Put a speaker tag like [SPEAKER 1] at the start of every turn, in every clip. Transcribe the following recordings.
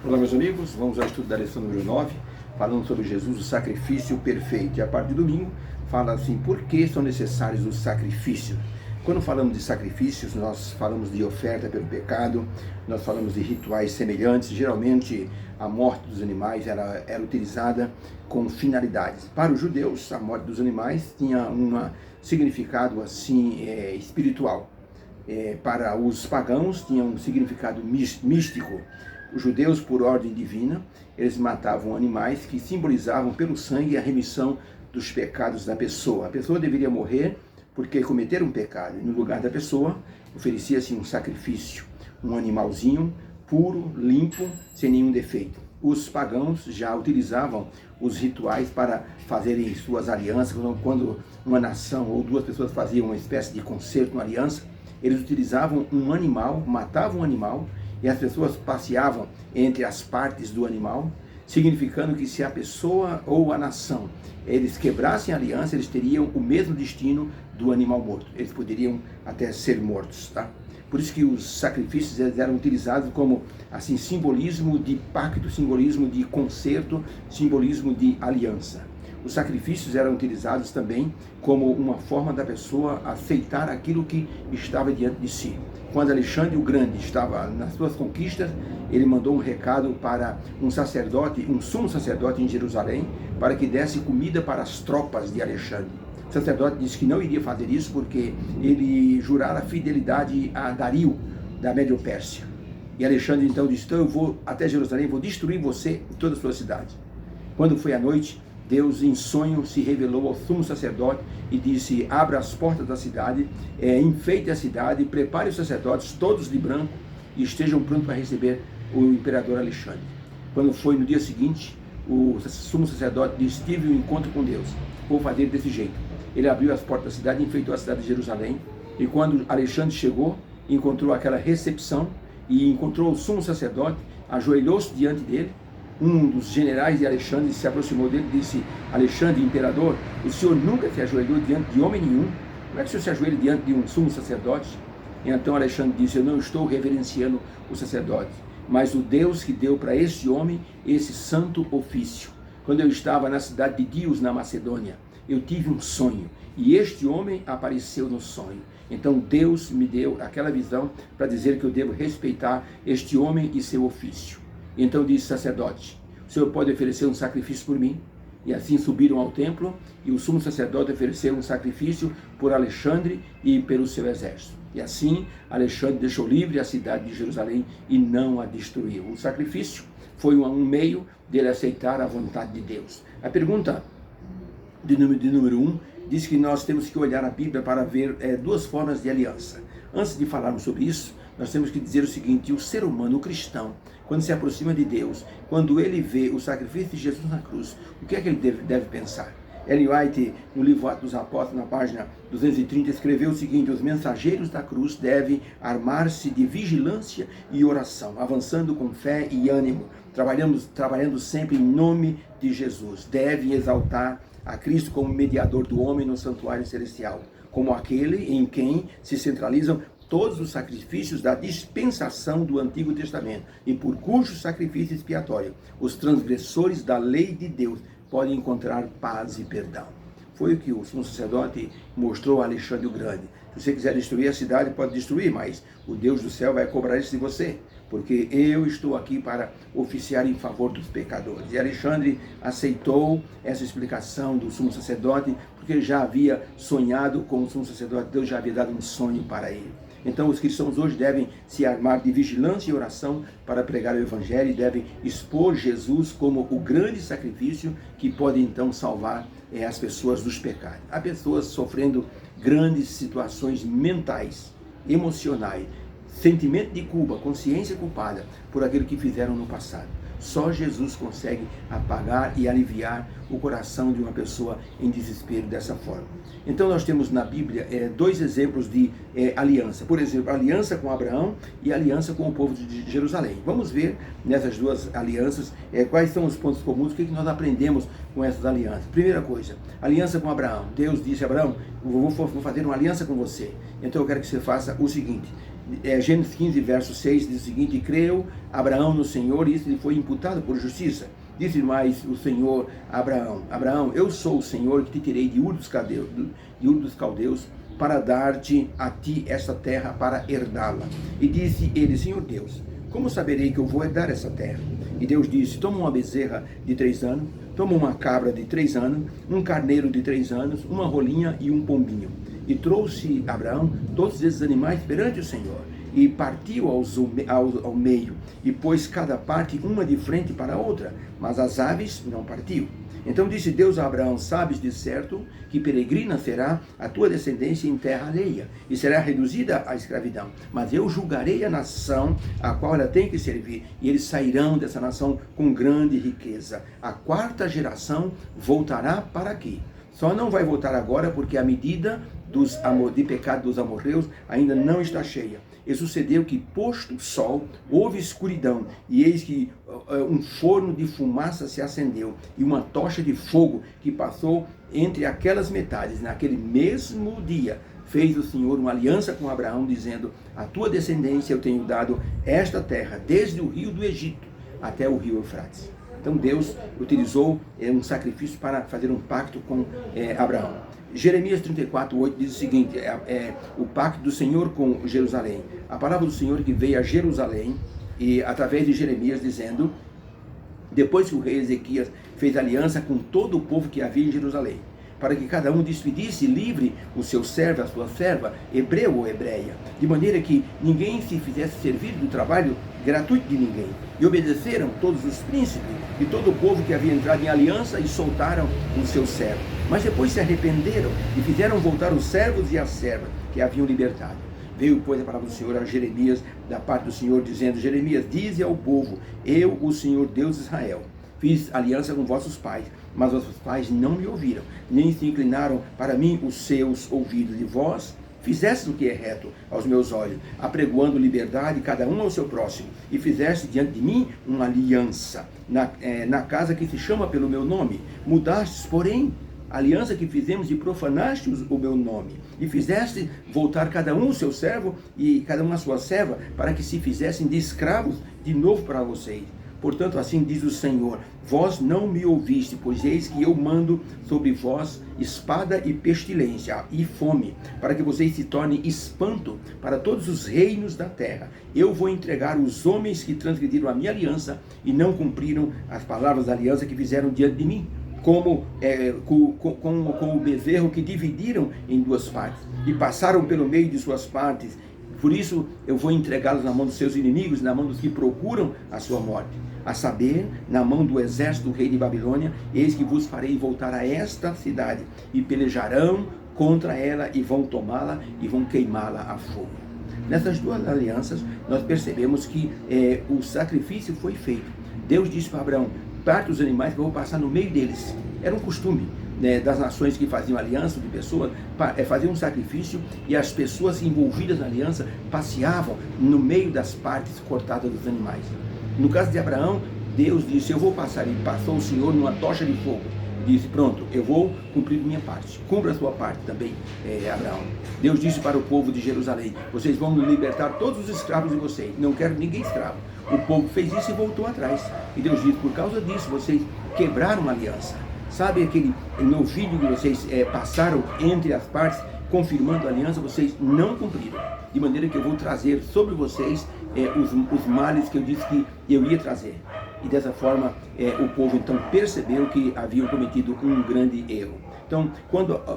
[SPEAKER 1] Olá, meus amigos, vamos ao estudo da lição número 9, falando sobre Jesus, o sacrifício perfeito. E a parte do domingo, fala assim, por que são necessários os sacrifícios? Quando falamos de sacrifícios, nós falamos de oferta pelo pecado, nós falamos de rituais semelhantes. Geralmente, a morte dos animais era utilizada com finalidades. Para os judeus, a morte dos animais tinha um significado assim espiritual. Para os pagãos, tinha um significado místico. Os judeus, por ordem divina, eles matavam animais que simbolizavam pelo sangue a remissão dos pecados da pessoa. A pessoa deveria morrer porque cometeram um pecado. E no lugar da pessoa, oferecia-se um sacrifício, um animalzinho puro, limpo, sem nenhum defeito. Os pagãos já utilizavam os rituais para fazerem suas alianças. Quando uma nação ou duas pessoas faziam uma espécie de concerto, uma aliança, eles utilizavam um animal, matavam um animal, e as pessoas passeavam entre as partes do animal, significando que se a pessoa ou a nação, eles quebrassem a aliança, eles teriam o mesmo destino do animal morto. Eles poderiam até ser mortos, tá? Por isso que os sacrifícios eram utilizados como assim simbolismo de pacto, simbolismo de concerto, simbolismo de aliança. Os sacrifícios eram utilizados também como uma forma da pessoa aceitar aquilo que estava diante de si. Quando Alexandre o Grande estava nas suas conquistas, ele mandou um recado para um sacerdote, um sumo sacerdote em Jerusalém, para que desse comida para as tropas de Alexandre. O sacerdote disse que não iria fazer isso porque ele jurara fidelidade a Dario, da Médio-Pérsia. E Alexandre então disse, então eu vou até Jerusalém, vou destruir você e toda a sua cidade. Quando foi à noite, Deus em sonho se revelou ao sumo sacerdote e disse, abra as portas da cidade, enfeite a cidade, prepare os sacerdotes todos de branco e estejam prontos para receber o imperador Alexandre. Quando foi no dia seguinte, o sumo sacerdote disse, tive um encontro com Deus, vou fazer desse jeito. Ele abriu as portas da cidade, enfeitou a cidade de Jerusalém, e quando Alexandre chegou, encontrou aquela recepção e encontrou o sumo sacerdote, ajoelhou-se diante dele. Um dos generais de Alexandre se aproximou dele e disse, Alexandre, imperador, o senhor nunca se ajoelhou diante de homem nenhum. Como é que o senhor se ajoelha diante de um sumo sacerdote? E então Alexandre disse, eu não estou reverenciando o sacerdote, mas o Deus que deu para este homem esse santo ofício. Quando eu estava na cidade de Dios, na Macedônia, eu tive um sonho e este homem apareceu no sonho. Então Deus me deu aquela visão para dizer que eu devo respeitar este homem e seu ofício. Então disse o sacerdote, o senhor pode oferecer um sacrifício por mim? E assim subiram ao templo e o sumo sacerdote ofereceu um sacrifício por Alexandre e pelo seu exército. E assim Alexandre deixou livre a cidade de Jerusalém e não a destruiu. O sacrifício foi um meio dele aceitar a vontade de Deus. A pergunta de número 1 diz que nós temos que olhar a Bíblia para ver duas formas de aliança. Antes de falarmos sobre isso, nós temos que dizer o seguinte, o ser humano, o cristão, quando se aproxima de Deus, quando ele vê o sacrifício de Jesus na cruz, o que é que ele deve pensar? Ellen White, no livro Atos dos Apóstolos, na página 230, escreveu o seguinte, os mensageiros da cruz devem armar-se de vigilância e oração, avançando com fé e ânimo, trabalhando sempre em nome de Jesus. Devem exaltar a Cristo como mediador do homem no santuário celestial, como aquele em quem se centralizam todos os sacrifícios da dispensação do Antigo Testamento, e por cujo sacrifício expiatório os transgressores da lei de Deus podem encontrar paz e perdão. Foi o que o sumo sacerdote mostrou a Alexandre o Grande. Se você quiser destruir a cidade, pode destruir, mas o Deus do céu vai cobrar isso de você, porque eu estou aqui para oficiar em favor dos pecadores. E Alexandre aceitou essa explicação do sumo sacerdote, porque ele já havia sonhado com o sumo sacerdote, Deus já havia dado um sonho para ele. Então os cristãos hoje devem se armar de vigilância e oração para pregar o Evangelho e devem expor Jesus como o grande sacrifício que pode então salvar as pessoas dos pecados. Há pessoas sofrendo grandes situações mentais, emocionais, sentimento de culpa, consciência culpada por aquilo que fizeram no passado. Só Jesus consegue apagar e aliviar o coração de uma pessoa em desespero dessa forma. Então nós temos na Bíblia dois exemplos de aliança. Por exemplo, a aliança com Abraão e a aliança com o povo de Jerusalém. Vamos ver nessas duas alianças quais são os pontos comuns, o que nós aprendemos com essas alianças. Primeira coisa, aliança com Abraão. Deus disse a Abraão, vou fazer uma aliança com você. Então eu quero que você faça o seguinte, Gênesis 15, verso 6 diz o seguinte: creu Abraão no Senhor e isso lhe foi imputado por justiça. Disse mais o Senhor a Abraão: Abraão, eu sou o Senhor que te tirei de Ur dos Caldeus para dar-te a ti esta terra para herdá-la. E disse ele: Senhor Deus, como saberei que eu vou herdar essa terra? E Deus disse: toma uma bezerra de 3 anos, toma uma cabra de 3 anos, um carneiro de 3 anos, uma rolinha e um pombinho. E trouxe Abraão todos esses animais perante o Senhor, e partiu ao meio, e pôs cada parte uma de frente para a outra, mas as aves não partiu. Então disse Deus a Abraão: sabes de certo que peregrina será a tua descendência em terra alheia, e será reduzida à escravidão. Mas eu julgarei a nação a qual ela tem que servir, e eles sairão dessa nação com grande riqueza. A 4ª geração voltará para aqui. Só não vai voltar agora porque a medida de pecado dos amorreus ainda não está cheia. E sucedeu que, posto o sol, houve escuridão, e eis que um forno de fumaça se acendeu, e uma tocha de fogo que passou entre aquelas metades. Naquele mesmo dia fez o Senhor uma aliança com Abraão, dizendo: a tua descendência eu tenho dado esta terra, desde o rio do Egito até o rio Eufrates. Então Deus utilizou um sacrifício para fazer um pacto com Abraão. Jeremias 34:8 diz o seguinte: o pacto do Senhor com Jerusalém. A palavra do Senhor que veio a Jerusalém, e através de Jeremias, dizendo, depois que o rei Ezequias fez aliança com todo o povo que havia em Jerusalém, para que cada um despedisse livre o seu servo, a sua serva, hebreu ou hebreia, de maneira que ninguém se fizesse servir do trabalho gratuito de ninguém. E obedeceram todos os príncipes e todo o povo que havia entrado em aliança e soltaram os seus servos. Mas depois se arrependeram e fizeram voltar os servos e as servas que haviam libertado. Veio, pois, a palavra do Senhor a Jeremias, da parte do Senhor, dizendo: Jeremias, dize ao povo: eu, o Senhor Deus de Israel, fiz aliança com vossos pais, mas vossos pais não me ouviram, nem se inclinaram para mim os seus ouvidos. E vós fizeste o que é reto aos meus olhos, apregoando liberdade cada um ao seu próximo, e fizeste diante de mim uma aliança na casa que se chama pelo meu nome. Mudastes, porém, a aliança que fizemos, e profanaste o meu nome, e fizeste voltar cada um o seu servo e cada um a sua serva, para que se fizessem de escravos de novo para vocês. Portanto, assim diz o Senhor: vós não me ouviste, pois eis que eu mando sobre vós espada e pestilência e fome, para que vocês se tornem espanto para todos os reinos da terra. Eu vou entregar os homens que transgrediram a minha aliança e não cumpriram as palavras da aliança que fizeram diante de mim, como o bezerro que dividiram em 2 partes e passaram pelo meio de suas partes. Por isso eu vou entregá-los na mão dos seus inimigos, na mão dos que procuram a sua morte, a saber, na mão do exército do rei de Babilônia. Eis que vos farei voltar a esta cidade, e pelejarão contra ela, e vão tomá-la, e vão queimá-la a fogo. Nessas 2 alianças, nós percebemos que o sacrifício foi feito. Deus disse para Abraão: parte os animais que eu vou passar no meio deles. Era um costume das nações que faziam aliança, de pessoas, faziam um sacrifício, e as pessoas envolvidas na aliança passeavam no meio das partes cortadas dos animais. No caso de Abraão, Deus disse: eu vou passar, e passou o Senhor numa tocha de fogo. Disse: pronto, eu vou cumprir minha parte. Cumpra a sua parte também, Abraão. Deus disse para o povo de Jerusalém: vocês vão libertar todos os escravos de vocês. Não quero ninguém escravo. O povo fez isso e voltou atrás. E Deus disse: por causa disso, vocês quebraram a aliança. Sabe aquele novilho que vocês passaram entre as partes, confirmando a aliança? Vocês não cumpriram. De maneira que eu vou trazer sobre vocês os males que eu disse que eu ia trazer. E dessa forma, o povo então percebeu que haviam cometido um grande erro. Então,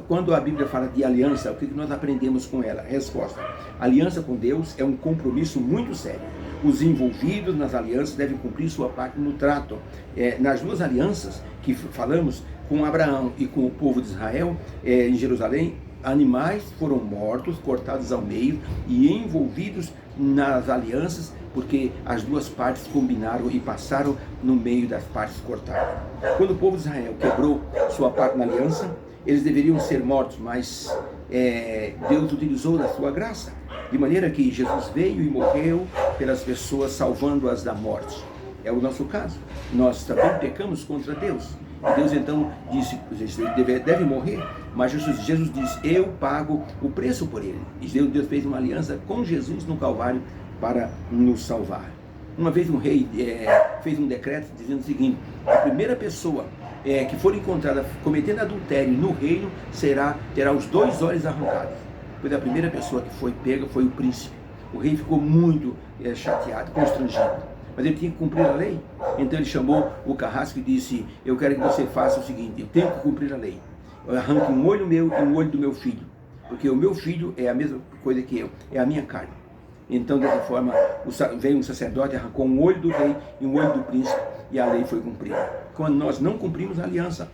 [SPEAKER 1] quando a Bíblia fala de aliança, o que nós aprendemos com ela? Resposta: aliança com Deus é um compromisso muito sério. Os envolvidos nas alianças devem cumprir sua parte no trato. Nas 2 alianças que falamos, com Abraão e com o povo de Israel, em Jerusalém, animais foram mortos, cortados ao meio e envolvidos nas alianças, porque as 2 partes combinaram e passaram no meio das partes cortadas. Quando o povo de Israel quebrou sua parte na aliança, eles deveriam ser mortos, mas Deus utilizou da sua graça, de maneira que Jesus veio e morreu pelas pessoas, salvando-as da morte. É o nosso caso. Nós também pecamos contra Deus, E Deus então disse, ele deve morrer, mas Jesus disse, eu pago o preço por ele. E Deus fez uma aliança com Jesus no Calvário para nos salvar. Uma vez um rei fez um decreto dizendo o seguinte, a primeira pessoa que for encontrada cometendo adultério no reino terá os 2 olhos arrancados. Pois a primeira pessoa que foi pega foi o príncipe. O rei ficou muito chateado, constrangido, mas ele tinha que cumprir a lei. Então ele chamou o carrasco e disse, eu quero que você faça o seguinte, eu tenho que cumprir a lei. Eu arranque um olho meu e um olho do meu filho, porque o meu filho é a mesma coisa que eu, é a minha carne. Então, dessa forma, veio um sacerdote, arrancou um olho do rei e um olho do príncipe, e a lei foi cumprida. Quando nós não cumprimos a aliança,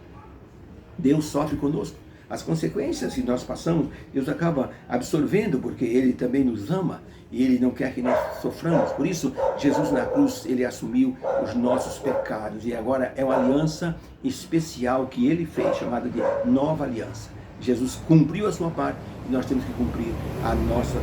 [SPEAKER 1] Deus sofre conosco. As consequências que nós passamos, Deus acaba absorvendo, porque Ele também nos ama, e Ele não quer que nós soframos. Por isso, Jesus na cruz, Ele assumiu os nossos pecados, e agora é uma aliança especial que Ele fez, chamada de nova aliança. Jesus cumpriu a sua parte e nós temos que cumprir a nossa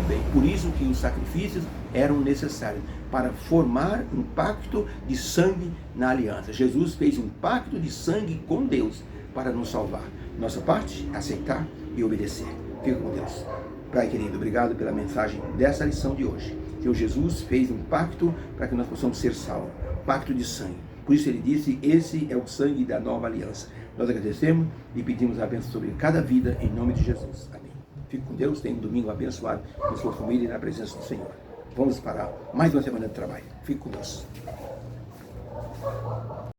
[SPEAKER 1] também. Por isso que os sacrifícios eram necessários para formar um pacto de sangue na aliança. Jesus fez um pacto de sangue com Deus para nos salvar. Nossa parte, aceitar e obedecer. Fica com Deus. Pai querido, obrigado pela mensagem dessa lição de hoje. Que Jesus fez um pacto para que nós possamos ser salvos. Pacto de sangue. Por isso ele disse, esse é o sangue da nova aliança. Nós agradecemos e pedimos a bênção sobre cada vida, em nome de Jesus. Amém. Fique com Deus, tenha um domingo abençoado com sua família e na presença do Senhor. Vamos para mais uma semana de trabalho. Fique com Deus.